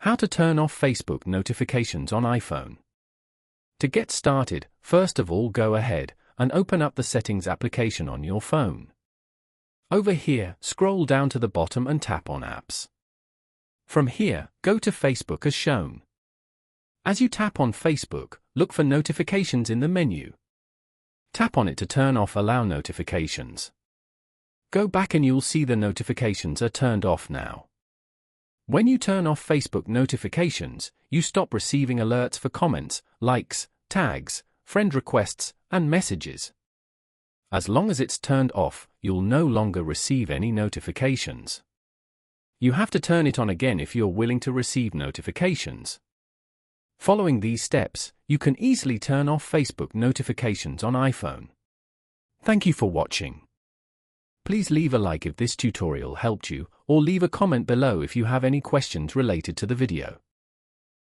How to turn off Facebook notifications on iPhone. To get started, first of all go ahead and open up the Settings application on your phone. Over here, scroll down to the bottom and tap on Apps. From here, go to Facebook as shown. As you tap on Facebook, look for Notifications in the menu. Tap on it to turn off Allow Notifications. Go back and you'll see the notifications are turned off now. When you turn off Facebook notifications, you stop receiving alerts for comments, likes, tags, friend requests, and messages. As long as it's turned off, you'll no longer receive any notifications. You have to turn it on again if you're willing to receive notifications. Following these steps, you can easily turn off Facebook notifications on iPhone. Thank you for watching. Please leave a like if this tutorial helped you, or leave a comment below if you have any questions related to the video.